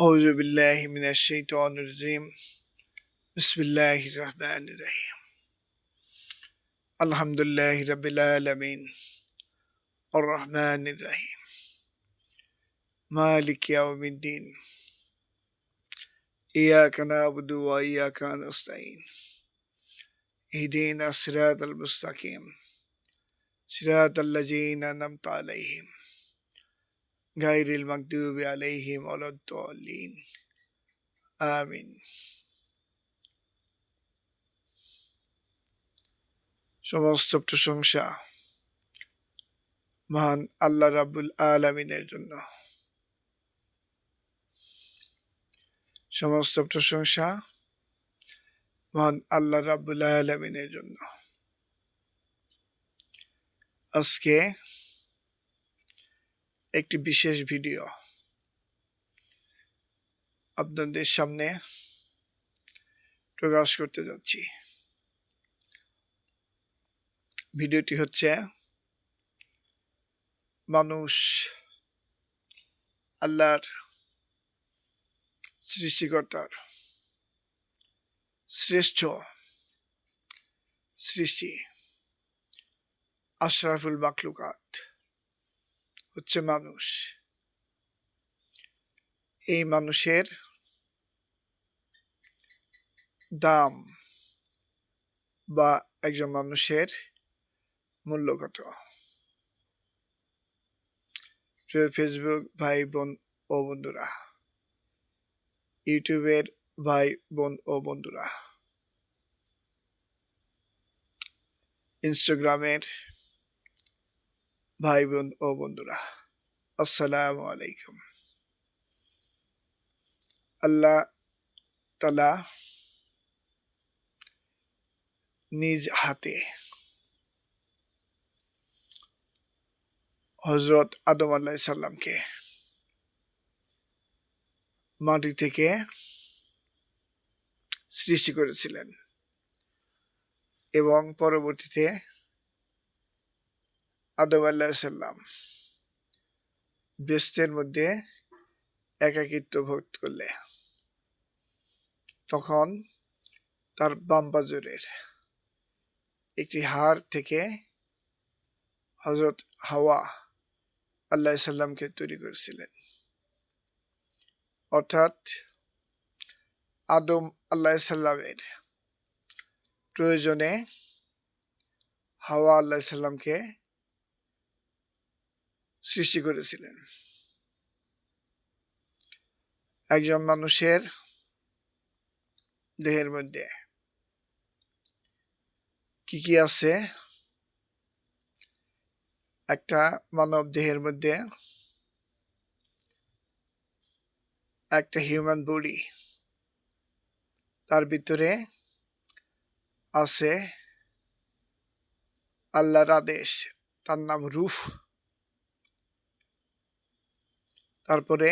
أعوذ بالله من الشيطان الرجيم بسم الله الرحمن الرحيم الحمد لله رب العالمين الرحمن الرحيم مالك يوم الدين إياك نعبد وإياك نستعين اهدنا الصراط المستقيم صراط الذين أنعمت عليهم غير المغضوب عليهم ولا الضالين آمين সমস্ত প্রশংসা মহান আল্লাহ রাব্বুল আলামিনের জন্য। সমস্ত প্রশংসা মহান আল্লাহ রাব্বুল আলামিনের জন্য। আজকে একটি বিশেষ ভিডিও আপনাদের সামনে প্রকাশ করতে যাচ্ছি। ভিডিওটি হচ্ছে মানুষ আল্লাহর সৃষ্টিকর্তার শ্রেষ্ঠ সৃষ্টি, আশরাফুল মাখলুকাত হচ্ছে মানুষ। এই মানুষের দাম বা একজন মানুষের মূল্য কত? ফেসবুক ভাই বোন ও বন্ধুরা, ইউটিউবের ভাই বোন ও বন্ধুরা, ইনস্টাগ্রামের ভাই বোন ও বন্ধুরা, আসসালামু আলাইকুম। আল্লাহ তাআলা নিজ হাতে হযরত আদম আলাইহিস সালামকে মাটি থেকে সৃষ্টি করেছিলেন এবং পরবর্তীতে আদম আলাইহিস সালাম বেহেশতের মধ্যে একাকিত্ব ভোগ করলে তখন তার বাম পাজরের একটি হাড় থেকে হযরত হাওয়া আলাইহিস সালামকে তৈরি করেছিলেন। অর্থাৎ আদম আলাইহিস সালামের প্রয়োজনে হাওয়া আলাইহিস সালামকে সৃষ্টি করেছিলেন। একজন মানুষের দেহের মধ্যে কি কি আছে? একটা মানব দেহের মধ্যে একটা হিউম্যান বডি, তার ভিতরে আছে আল্লাহর আদেশ, তার নাম রূহ। তারপরে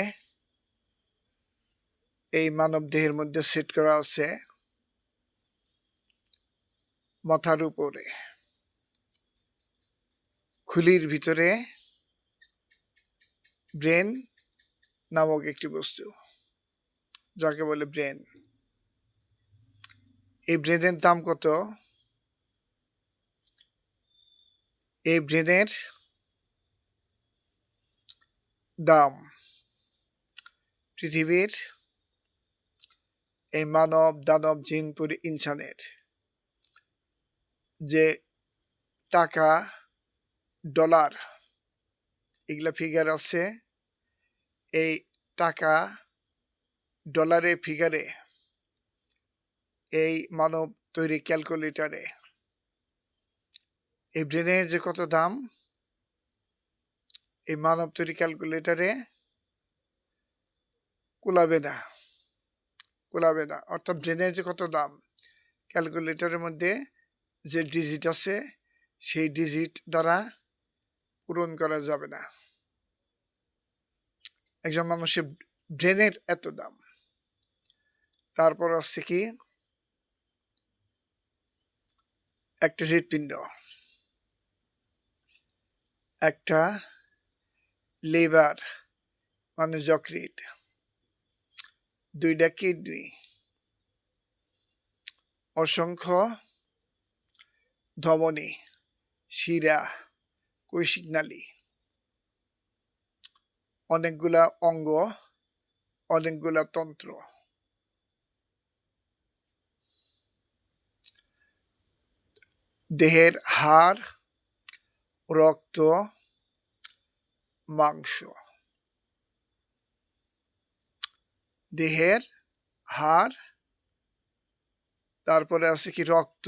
এই মানব দেহের মধ্যে সেট করা আছে মাথার উপরে খুলির ভিতরে ব্রেন নামক একটি বস্তু, যাকে বলে ব্রেন। এই ব্রেনের দাম কত? এই ব্রেনের দাম পৃথিবীর এই মানব দানব জিন পুরি ইনসানের যে টাকা ডলার এগুলা ফিগার আছে, এই টাকা ডলারের ফিগারে এই মানব তৈরি ক্যালকুলেটরে এই ব্রেনের যে কত দাম, এই মানব তৈরি ক্যালকুলেটরে কুলাবে না। অর্থাৎ ব্রেনের যে কত দাম, ক্যালকুলেটরের মধ্যে যে ডিজিট আছে সেই ডিজিট দ্বারা পূরণ করা যাবে না। একজন মানুষের ব্রেনের এত দাম। তারপর আছে কি? একটা হৃৎপিণ্ড, একটা লিভার মানে যকৃৎ, 2টা কিডনি, অসংখ্য ধমনী, শিরা, কৈশিক নালী, অনেকগুলা অঙ্গ, অনেকগুলা তন্ত্র। দেহের হাড়, রক্ত, মাংস। দেহের হাড়, তারপরে আছে কি রক্ত,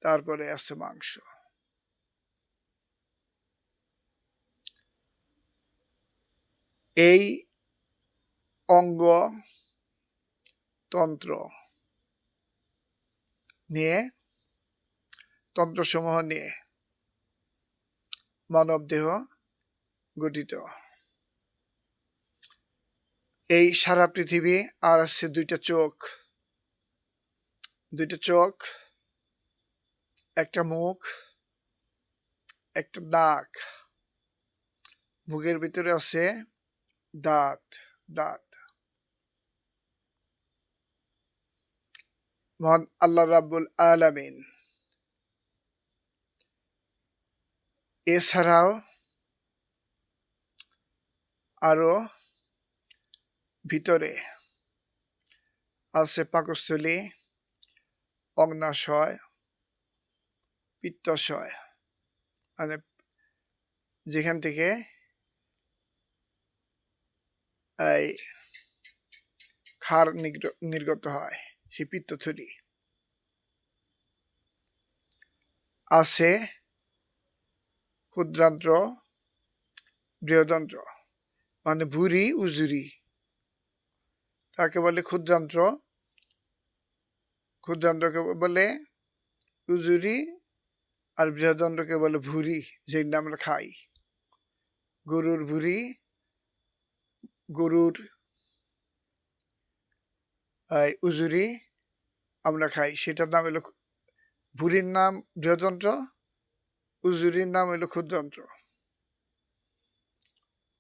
তারপরে আছে মাংস। এই অঙ্গ তন্ত্র নিয়ে, তন্ত্রসমূহ নিয়ে মানব দেহ গঠিত। এই সারা পৃথিবী আর আছে 2টা চোখ, 2টা চোখ, একটা মুখ, একটা নাক, মুখের ভিতরে আছে দাঁত, দাঁত। মহান আল্লাহ রাব্বুল আলামিন এছাড়াও আরো ভিতরে আছে পাকস্থলী, অগ্নাশয়, পিত্তাশয়, মানে যেখান থেকে এই ক্ষার নির্গত হয়, সেই পিত্তথলি। আছে ক্ষুদ্রান্ত্র, বৃহদন্ত্র, মানে ভুঁড়ি, উজুরি, তাকে বলে ক্ষুদ্রান্ত্র, ক্ষুদ্রান্ত্রকে বলে উজুরি, আর বৃহদন্ত্রকে বলে ভুঁড়ি, যেটা আমরা খাই। গরুর ভুঁড়ি, গরুর উজুরি আমরা খাই, সেটার নাম হলো ভুঁড়ির নাম বৃহদন্ত্র, উজুরির নাম হলো ক্ষুদ্রান্ত্র।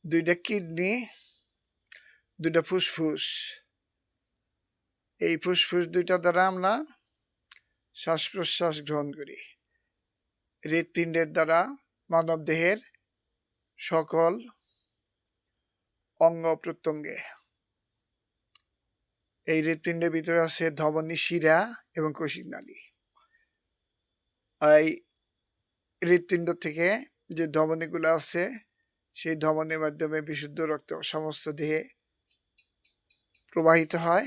2টা কিডনি, 2টা ফুসফুস। এই ফুসফুস 2টা দ্বারা আমরা শ্বাস প্রশ্বাস গ্রহণ করি। হৃৎপিণ্ডের দ্বারা মানব দেহের সকল অঙ্গ প্রত্যঙ্গে। এই হৃৎপিণ্ডের ভিতরে আছে ধমনী, শিরা এবং কৈশিক নালী। এই হৃৎপিণ্ড থেকে যে ধমনীগুলো আছে, সেই ধমনীর মাধ্যমে বিশুদ্ধ রক্ত সমস্ত দেহে প্রবাহিত হয়,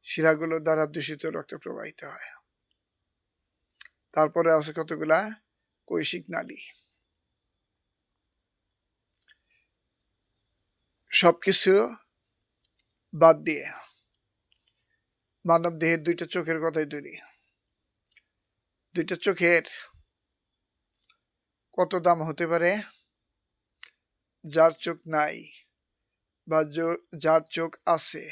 শিরাগুলো দ্বারা দূষিত রক্ত প্রবাহিত হয়। তারপরে আছে কতগুলা কৈশিক নালী। সবকিছু বাদ দিয়ে মানব দেহের 2টা চোখের কথাই ধরি। 2টা চোখের কত দাম হতে পারে? যার চোখ নাই বা যার চোখ আছে,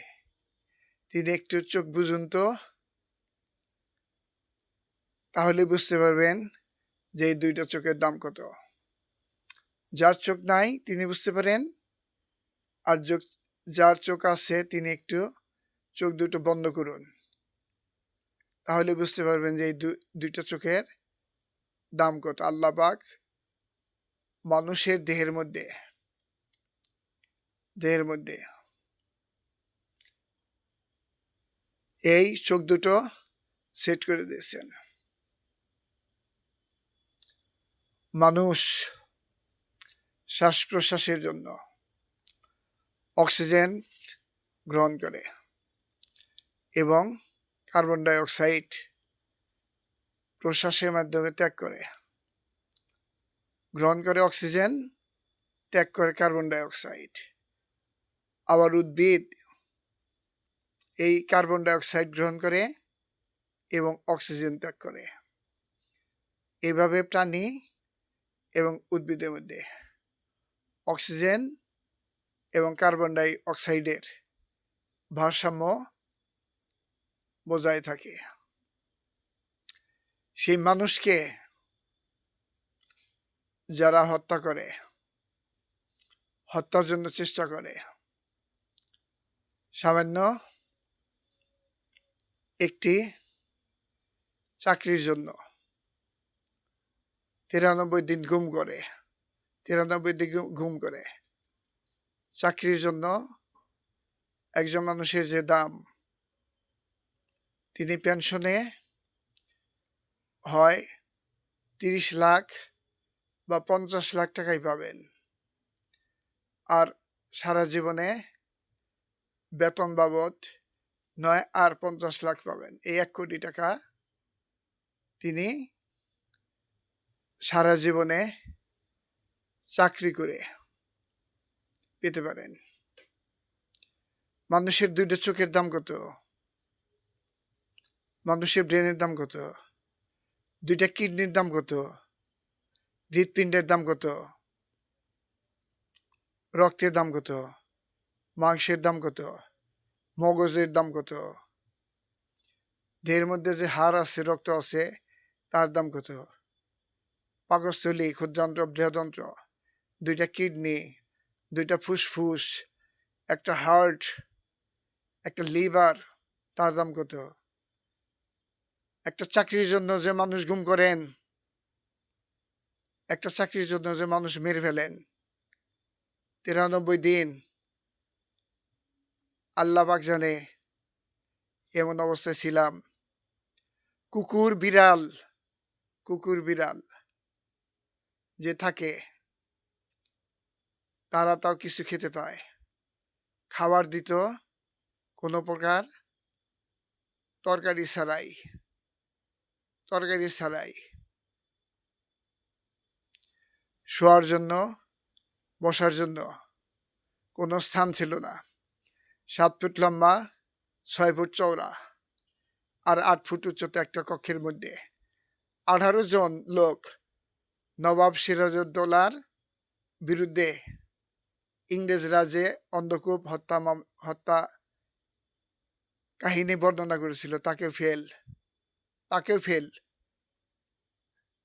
তিনি একটু চোখ বুঝুন তো, তাহলে বুঝতে পারবেন যে এই 2টা চোখের দাম কত। যার চোখ নাই তিনি বুঝতে পারেন, আর যার চোখ আছে তিনি একটু চোখ দুটো বন্ধ করুন, তাহলে বুঝতে পারবেন যে এই 2টা চোখের দাম কত। আল্লাহ পাক মানুষের দেহের মধ্যে এই চোখ দুটো সেট করে দিয়েছেন। মানুষ শ্বাস প্রশ্বাসের জন্য অক্সিজেন গ্রহণ করে এবং কার্বন ডাই অক্সাইড প্রশ্বাসের মাধ্যমে ত্যাগ করে। গ্রহণ করে অক্সিজেন, ত্যাগ করে কার্বন ডাই অক্সাইড। আবার উদ্ভিদ এই কার্বন ডাই অক্সাইড গ্রহণ করে এবং অক্সিজেন ত্যাগ করে। এভাবে প্রাণী এবং উদ্ভিদের মধ্যে অক্সিজেন এবং কার্বন ডাই অক্সাইডের ভারসাম্য বজায় থাকে। সেই মানুষকে যারা হত্যা করে, হত্যার জন্য চেষ্টা করে, সামান্য একটি চাকরির জন্য 93 দিন গুম করে, 93 দিন গুম করে। চাকরির জন্য একজন মানুষের যে দাম, তিনি পেনশনে হয় 30 লাখ বা 50 লাখ টাকাই পাবেন, আর সারা জীবনে বেতন বাবদ নয় আর 50 লাখ পাবেন। এই 1 কোটি টাকা তিনি সারা জীবনে চাকরি করে পেতে পারেন। মানুষের 2টা চোখের দাম কত? মানুষের ব্রেনের দাম কত? 2টা কিডনির দাম কত? হৃৎপিণ্ডের দাম কত? রক্তের দাম কত? মাংসের দাম কত? মগজের দাম কত? দেহের মধ্যে যে হাড় আছে, রক্ত আছে, তার দাম কত? পাকস্থলী, ক্ষুদ্রান্ত্র, বৃহদন্ত্র, 2টা কিডনি, 2টা ফুসফুস, একটা হার্ট, একটা লিভার, তার দাম কত? একটা চাকরির জন্য যে মানুষ গুম করেন, একটা চাকরির জন্য যে মানুষ মেরে ফেলেন, 93 দিন, আল্লাহ পাক জানে এমন অবস্থায় ছিলাম। কুকুর বিড়াল যে থাকে, তারা তাও কিছু খেতে পায়। খাবার দিত কোনো প্রকার তরকারি ছাড়াই। শোয়ার জন্য, বসার জন্য কোনো স্থান ছিল না। 7 ফুট লম্বা, 6 ফুট চওড়া, আর 8 ফুট উচ্চতা একটা কক্ষের মধ্যে 18 জন লোক নবাব সিরাজউদ্দৌলার বিরুদ্ধে ইংরেজরা যে অন্ধকূপ হত্যা কাহিনী বর্ণনা করেছিল, তাকেও ফেল।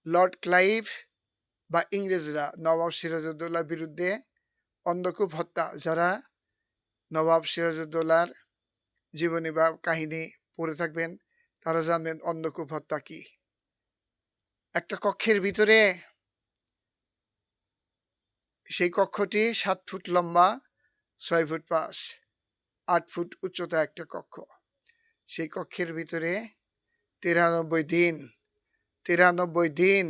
লর্ড ক্লাইভ বা ইংরেজরা নবাব সিরাজউদ্দৌলার বিরুদ্ধে অন্ধকূপ হত্যা, যারা নবাব সিরাজউদ্দৌলার জীবনী বা কাহিনী পড়ে থাকবেন তারা জানবেন অন্ধকূপ হত্যা কি। একটা কক্ষের ভিতরে, সেই কক্ষটি 7 ফুট লম্বা, 6 ফুট পাশ, 8 ফুট উচ্চতা একটা কক্ষ। সেই কক্ষের ভিতরে 93 দিন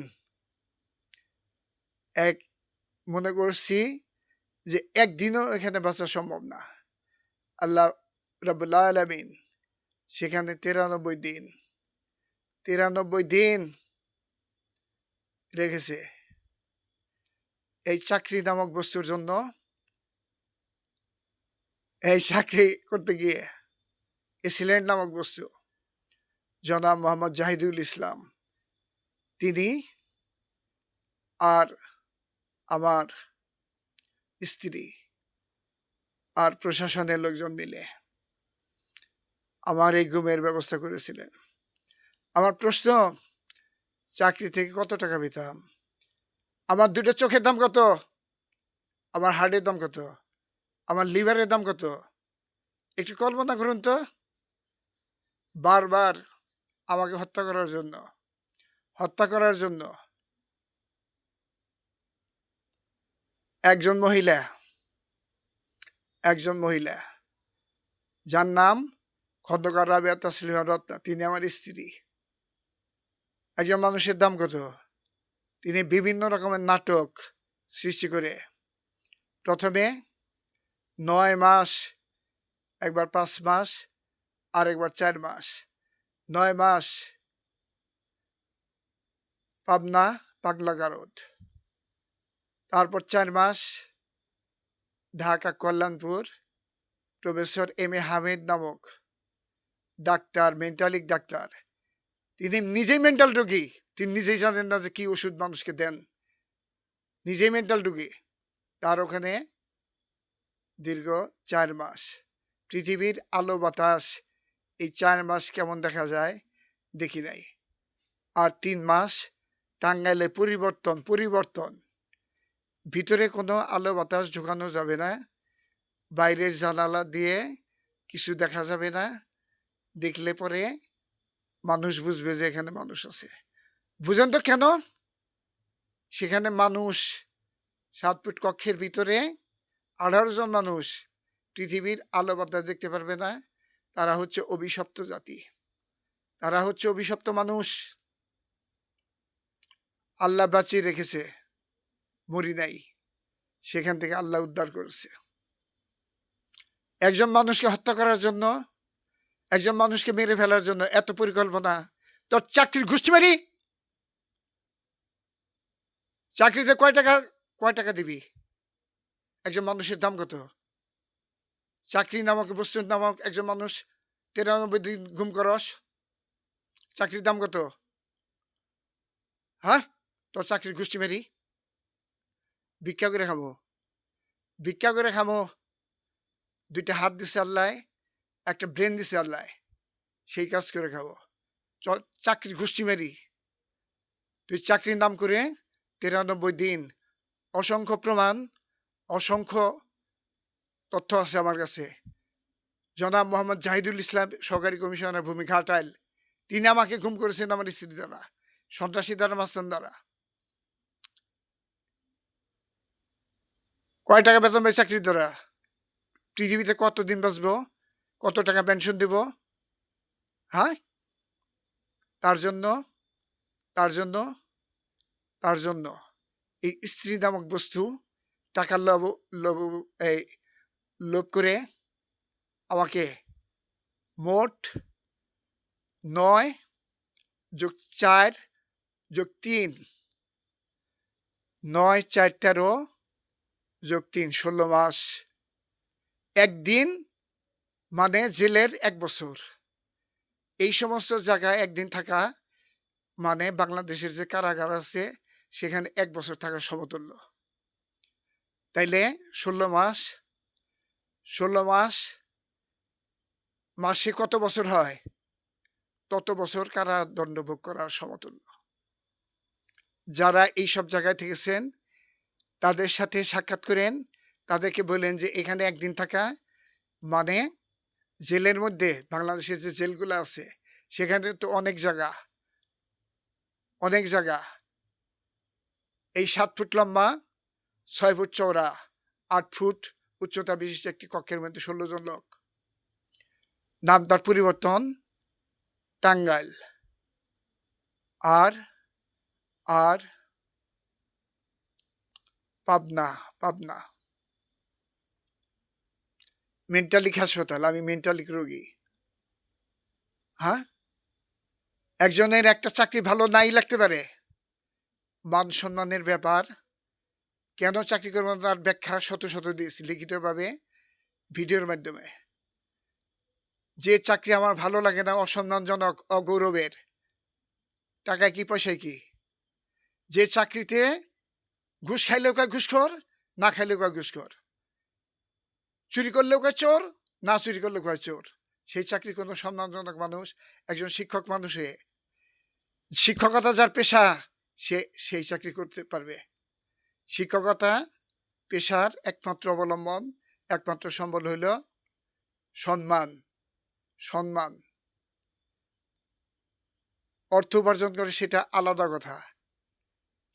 মনে করছি যে একদিনও এখানে বাঁচা সম্ভব না। আল্লাহ রাব্বুল আলামিন সেখানে 93 দিন রেখেছে এই চাকরি নামক বস্তুর জন্য। এই চাকরি করতে গিয়ে এসিলেন্ট নামক বস্তু, জনাব মোহাম্মদ জাহিদুল ইসলাম, তিনি আর আমার স্ত্রী আর প্রশাসনের লোকজন মিলে আমার এই গুমের ব্যবস্থা করেছিলেন। আমার প্রশ্ন, চাকরি থেকে কত টাকা পেতাম? আমার 2টা চোখের দাম কত? আমার হার্টের দাম কত? আমার লিভারের দাম কত? একটু কল্পনা করুন তো। বারবার আমাকে হত্যা করার জন্য একজন মহিলা যার নাম খন্দকার রাবেয়া তাসলিমা রত্না, তিনি আমার স্ত্রী। একজন মানুষের দাম কত? তিনি বিভিন্ন রকমের নাটক সৃষ্টি করে প্রথমে 9 মাস, একবার 5 মাস, আর একবার 4 মাস। 9 মাস পাবনা পাগলা গারদ, তারপর 4 মাস ঢাকা কল্যাণপুর প্রফেসর M.A. হামিদ নামক ডাক্তার, মেন্টালিক ডাক্তার, তিনি নিজেই মেন্টাল রোগী, তিনি নিজেই জানেন না যে কি ওষুধ মানুষকে দেন, নিজেই মেন্টাল রোগী। তার ওখানে দীর্ঘ 4 মাস পৃথিবীর আলো বাতাস এই 4 মাস কেমন দেখা যায় দেখি নাই। আর 3 মাস টাঙ্গাইলে পরিবর্তন, ভিতরে কোনো আলো বাতাস ঢোকানো যাবে না, বাইরের জানালা দিয়ে কিছু দেখা যাবে না, দেখলে পরে মানুষ বুঝবে যে এখানে মানুষ আছে। বুঝেন তো কেন? সেখানে মানুষ 7 ফুট কক্ষের ভিতরে 18 জন মানুষ পৃথিবীর আলো বাতাস দেখতে পারবে না। তারা হচ্ছে অভিশপ্ত জাতি, তারা হচ্ছে অভিশপ্ত মানুষ। আল্লাহ বাঁচিয়ে রেখেছে, মরি নাই, সেখান থেকে আল্লাহ উদ্ধার করেছে। একজন মানুষকে হত্যা করার জন্য, একজন মানুষকে মেরে ফেলার জন্য এত পরিকল্পনা। তোর চাকরির ঘুষি মারি, চাকরিতে কয় টাকা দিবি? একজন মানুষের দাম কত? চাকরি নামক বস্তু নামক একজন মানুষ 93 দিন ঘুম করস, চাকরির দাম কত? হ্যাঁ, তোর চাকরির গোষ্ঠী মেরি। ভিক্ষা করে খামো, ভিক্ষা করে খামো। 2টা হাত দিছে আল্লাহ, একটা ব্রেন দিছে আল্লাহ, সেই কাজ করে খাবো। চাকরির গোষ্ঠী মেরি। তুই চাকরির নাম করে 93 দিন, অসংখ্য প্রমাণ, অসংখ্য তথ্য আছে আমার কাছে। জনাব মোহাম্মদ জাহিদুল ইসলাম সহকারী কমিশনার ভূমি ঘাটাইল, তিনি আমাকে গুম করেছেন আমার স্ত্রী দ্বারা, সন্ত্রাসী দ্বারা, মাস্তান দ্বারা। কয় টাকা বেতন পাই চাকরির দ্বারা? পৃথিবীতে কতদিন বাঁচবো? কত টাকা পেনশন দেব? হ্যাঁ, তার জন্য তার জন্য তার জন্য এই স্ত্রী নামক বস্তু টাকার লোভ লোভ এই লোভ করে আমাকে মোট 9 যোগ 4 যোগ 3, 9, 4, 13 যোগ 3, 16 মাস, একদিন মানে জেলের 1 বছর। এই সমস্ত জায়গায় একদিন থাকা মানে বাংলাদেশের যে কারাগার আছে সেখানে 1 বছর থাকা সমতুল্য। তাইলে 16 মাস, 16 মাস মাসে কত বছর হয়? তত বছর কারাদণ্ড ভোগ করার সমতুল্য। যারা এই সব জায়গায় থেকেছেন তাদের সাথে সাক্ষাৎ করেন, তাদেরকে বললেন যে এখানে একদিন থাকা মানে জেলের মধ্যে, বাংলাদেশের যে জেলগুলো আছে সেখানে তো অনেক জায়গা, অনেক জায়গা। এই 7 ফুট লম্বা, 6 ফুট চওড়া, 8 ফুট উচ্চতা বিশিষ্ট একটি কক্ষের মধ্যে 16 জন লোক। নাম তার পরিবর্তন, টাঙ্গাইল। আর আর পাবনা, পাবনা মেন্টালিক হাসপাতাল। আমি মেন্টালিক রোগী। হ্যাঁ, একজনের একটা চাকরি ভালো নাই লাগতে পারে, মান সম্মানের ব্যাপার। কেন চাকরি করবো তার ব্যাখ্যা শত শত দিয়েছি লিখিতভাবে, ভিডিওর মাধ্যমে। যে চাকরি আমার ভালো লাগে না, অসম্মানজনক, অগৌরবের, টাকায় কি পয়সায় কি, যে চাকরিতে ঘুষ খাইলেও কয় ঘুষখোর, না খাইলেও কয় ঘুষখোর, চুরি করলেও কয় চোর, না চুরি করলেও কয় চোর, সেই চাকরি কোনো সম্মানজনক মানুষ, একজন শিক্ষক মানুষে, শিক্ষকতা যার পেশা, সে সেই চাকরি করতে পারবে। শিক্ষকতা পেশার একমাত্র অবলম্বন, একমাত্র সম্বল হইল সম্মান। সম্মান, অর্থ উপার্জন করে সেটা আলাদা কথা।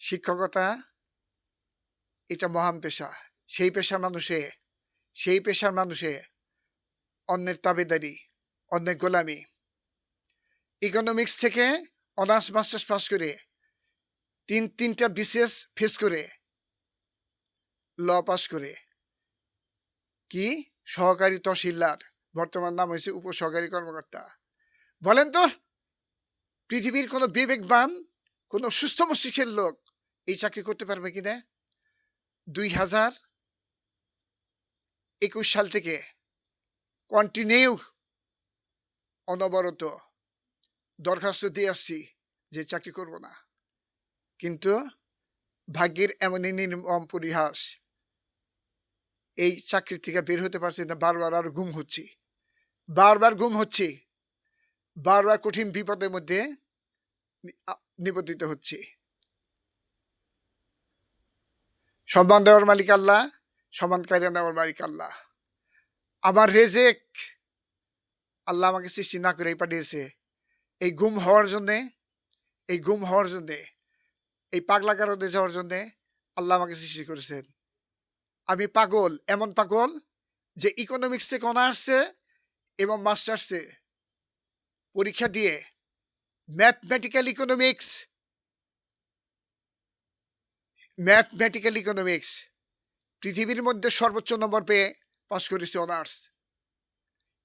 শিক্ষকতা এটা মহান পেশা। সেই পেশার মানুষে অন্যের তাবেদারি, অন্যের গোলামি। ইকোনমিক্স থেকে অনার্স মাস্টার্স পাস করে 3টা বিসিএস ফেস করে, ল পাস করে, কি সহকারী তহসিলদার, বর্তমান নাম হয়েছে উপসহকারী কর্মকর্তা। বলেন তো, পৃথিবীর কোনো বিবেকবান, কোনো সুস্থ মস্তিষ্কের লোক এই চাকরি করতে পারবে কিনা? 2021 সাল থেকে কন্টিনিউ অনবরত দরখাস্ত দিয়ে আসছি যে চাকরি করব না, কিন্তু ভাগ্যের এমনই নির্মম পরিহাস, এই চাকরি থেকে বের হতে পারছি না। বারবার আর গুম হচ্ছি, বারবার গুম হচ্ছি, বারবার কঠিন বিপদের মধ্যে নিবদ্ধিত হচ্ছি। সম্মান দেওয়ার মালিক আল্লাহ, সম্মান কায়রা নেওয়ার মালিক আল্লাহ। আমার রেজেক আল্লাহ আমাকে সৃষ্টি না করেই পাঠিয়েছে এই গুম হওয়ার জন্যে, এই পাগলা কারণে যাওয়ার জন্যে আল্লাহ আমাকে সৃষ্টি করেছেন। আমি পাগল, এমন পাগল যে ইকোনমিক্স থেকে অনার্সে এবং মাস্টার্সে পরীক্ষা দিয়ে ম্যাথমেটিক্যাল ইকোনমিক্স পৃথিবীর মধ্যে সর্বোচ্চ নম্বর পেয়ে পাশ করেছি অনার্স।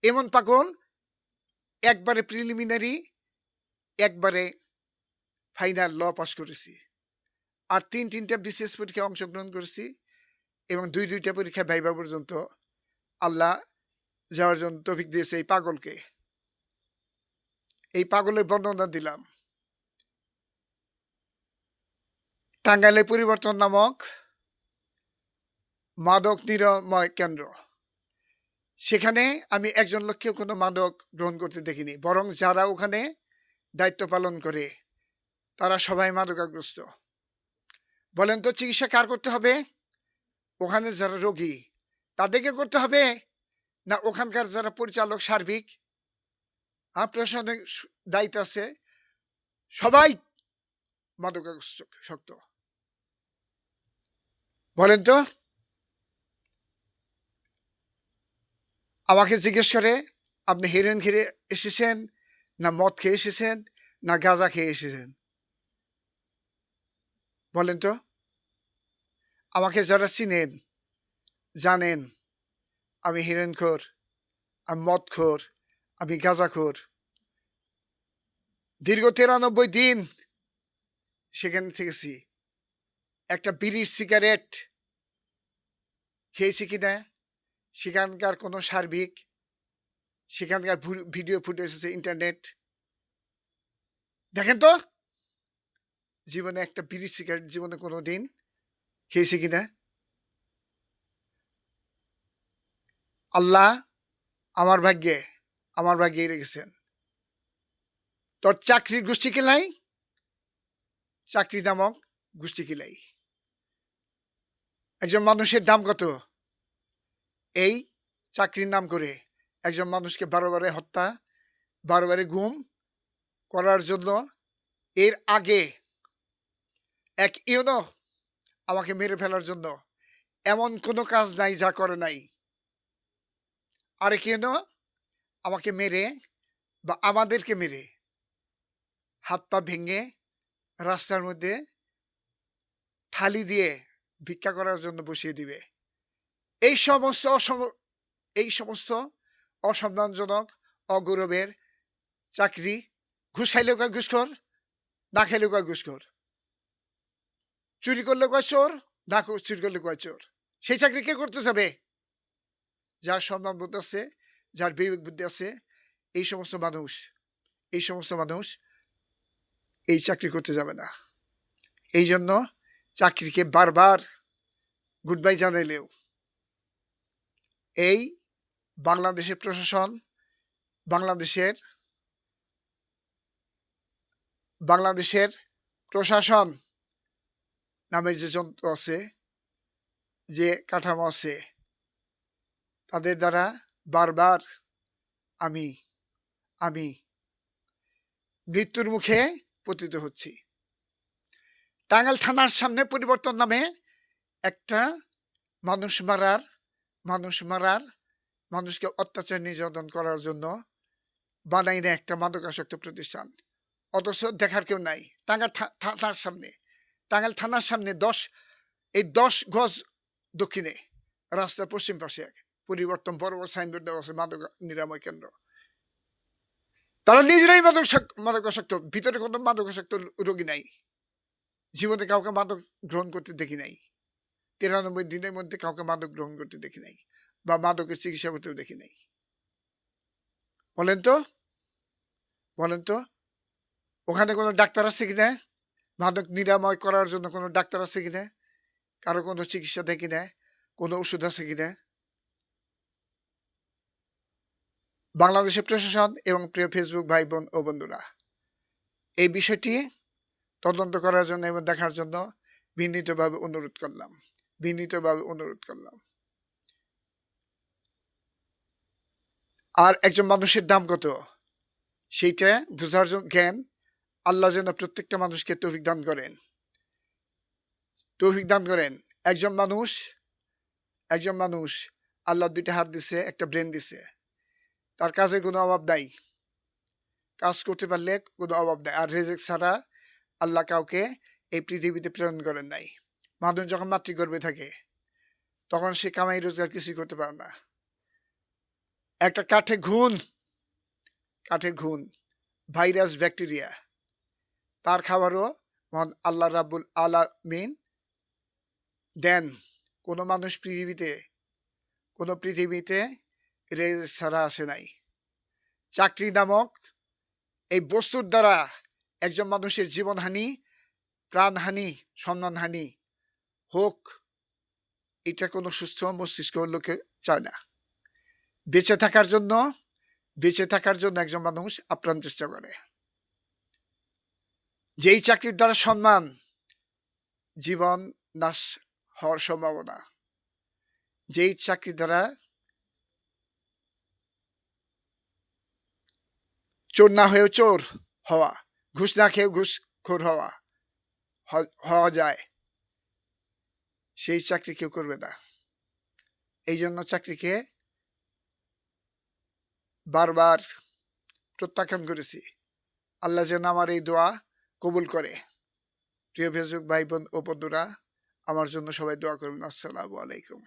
এমন পাগল, একবারে প্রিলিমিনারি, একবারে ফাইনাল ল পাশ করেছি, আর তিনটা বিশেষ পরীক্ষায় অংশগ্রহণ করেছি এবং দুইটা পরীক্ষা ভাইবা পর্যন্ত আল্লাহ যাওয়ার জন্য তৌফিক দিয়েছে এই পাগলকে। এই পাগলের বর্ণনা দিলাম। টাঙ্গাইলে পরিবর্তন নামক মাদক নিরাময় কেন্দ্র, সেখানে আমি একজন লোককেও কোনো মাদক গ্রহণ করতে দেখিনি, বরং যারা ওখানে দায়িত্ব পালন করে তারা সবাই মাদকাগ্রস্ত। বলেন তো চিকিৎসা কার করতে হবে? ওখানে যারা রোগী তাদেরকে করতে হবে, না ওখানকার যারা পরিচালক সার্বিক প্রশাসনিক দায়িত্ব আছে, সবাই মাদকাসক্ত? বলেন তো। আমাকে জিজ্ঞেস করে আপনি হেরোইন খেয়ে এসেছেন, না মদ খেয়ে এসেছেন, না গাঁজা খেয়ে এসেছেন? বলেন তো। আমাকে যারা চিনেন জানেন আমি হেরোইনখোর, আমি মদখোর, আমি গাঁজাখোর। দীর্ঘ 93 দিন সেখানে থেকেছি। একটা বিড়ির সিগারেট খেয়েছি কিনা সেখানকার কোনো সার্বিক, সেখানকার ভিডিও ফুটেজ আছে, ইন্টারনেট দেখেন তো। জীবনে একটা বিড়ির সিগারেট জীবনে কোনো দিন খেয়েছি কিনা? আল্লাহ আমার ভাগ্যে রেখেছেন। তোর চাকরির গোষ্ঠী কিলাই, চাকরি নামক গোষ্ঠী কিলাই। একজন মানুষের দাম কত? এই চাকরির নাম করে একজন মানুষকে 12 হত্যা, 12 গুম করার জন্য এর আগে এক ইউনো আমাকে মেরে ফেলার জন্য এমন কোনো কাজ নাই যা করে নাই। আরেক ইউনো আমাকে মেরে বা আমাদেরকে মেরে হাত পা ভেঙে রাস্তার মধ্যে থালি দিয়ে ভিক্ষা করার জন্য বসিয়ে দিবে। এই সমস্ত অসম্মানজনক অগৌরবের চাকরি। ঘুষ খাইলেও কয় ঘুষখোর, না খাইলেও কয় ঘুষখোর। চুরি করলে কয় চোর, না চুরি করলে কয় চোর। সেই চাকরি কে করতে যাবে? যার সম্মান বোধ আছে, যার বিবেক বুদ্ধি আছে, এই সমস্ত মানুষ এই চাকরি করতে যাবে না। এই জন্য চাকরিকে বারবার গুড বাই জানাইলেও এই বাংলাদেশের প্রশাসন নামের যে যন্ত্র আছে, যে কাঠামো আছে, তাদের দ্বারা বারবার আমি মৃত্যুর মুখে পতিত হচ্ছি। টাঙ্গাইল থানার সামনে পরিবর্তন নামে একটা মানুষকে অত্যাচার নির্যাতন করার জন্য বানাই না একটা মাদকাসক্ত প্রতিষ্ঠান, অথচ দেখার কেউ নাই। টাঙ্গাইল থানার সামনে 10 গজ দক্ষিণে রাস্তার পশ্চিম পাশে পরিবর্তন বড় সাইনবোর্ড দেওয়া আছে মাদক নিরাময় কেন্দ্র। তারা নিজেরাই মাদকাসক্ত, ভিতরে কোনো মাদকাসক্ত রোগী নাই। জীবনে কাউকে মাদক গ্রহণ করতে দেখি নাই। 93 দিনের মধ্যে কাউকে মাদক গ্রহণ করতে দেখি নাই, বা মাদকের চিকিৎসা করতেও দেখি নাই। বলেন তো ওখানে কোনো ডাক্তার আছে কিনা? মাদক নিরাময় করার জন্য কোনো ডাক্তার আছে কিনা? কারো কোনো চিকিৎসা দেয় কিনা? কোনো ওষুধ আছে কিনা? বাংলাদেশের প্রশাসন এবং প্রিয় ফেসবুক ভাই বোন ও বন্ধুরা, এই বিষয়টি তদন্ত করার জন্য এবং দেখার জন্য বিনীতভাবে অনুরোধ করলাম। আর একজন মানুষের দাম কত সেইটা বোঝার জ্ঞান আল্লাহ যেন প্রত্যেকটা মানুষকে তৌফিক দান করেন। তৌফিক দান করেন। একজন মানুষ আল্লাহ ২টা হাত দিছে, একটা ব্রেন দিছে। তার কাজের কোনো অভাব নাই। কাজ করতে পারলে কোনো অভাব নাই। আর রিজিক ছাড়া আল্লাহ কাউকে এই পৃথিবীতে প্রেরণ করেন নাই। মানুষ যখন মাতৃগর্ভে থাকে তখন সে কামাই রোজগার কিছুই করতে পারে না। একটা কাঠের ঘুণ, ভাইরাস, ব্যাকটেরিয়া, তার খাবারও মহান আল্লাহ রাব্বুল আলামিন দেন। কোনো মানুষ পৃথিবীতে রিজিক ছাড়া আসে নাই। চাকরি নামক এই বস্তুর দ্বারা একজন মানুষের জীবনহানি, প্রাণহানি, সম্মানহানি হোক, এটা কোনো সুস্থ মস্তিষ্ক লোকে চায় না। বেঁচে থাকার জন্য একজন মানুষ আপ্রাণ চেষ্টা করে। যেই চাকরির দ্বারা সম্মান, জীবন নাশ হওয়ার সম্ভাবনা। যেই চাকরির দ্বারা চোর না হয়েও চোর হওয়া, ঘুষ না খেয়েও ঘুষখোর হওয়া যায়, সেই চাকরি কেউ করবে না। এই জন্য চাকরিকে বারবার প্রত্যাখ্যান করেছি। আল্লাহ যেন আমার এই দোয়া কবুল করে। প্রিয় ফেসবুক ভাই বোন ও বন্ধুরা, আমার জন্য সবাই দোয়া করবেন। আসসালামু আলাইকুম।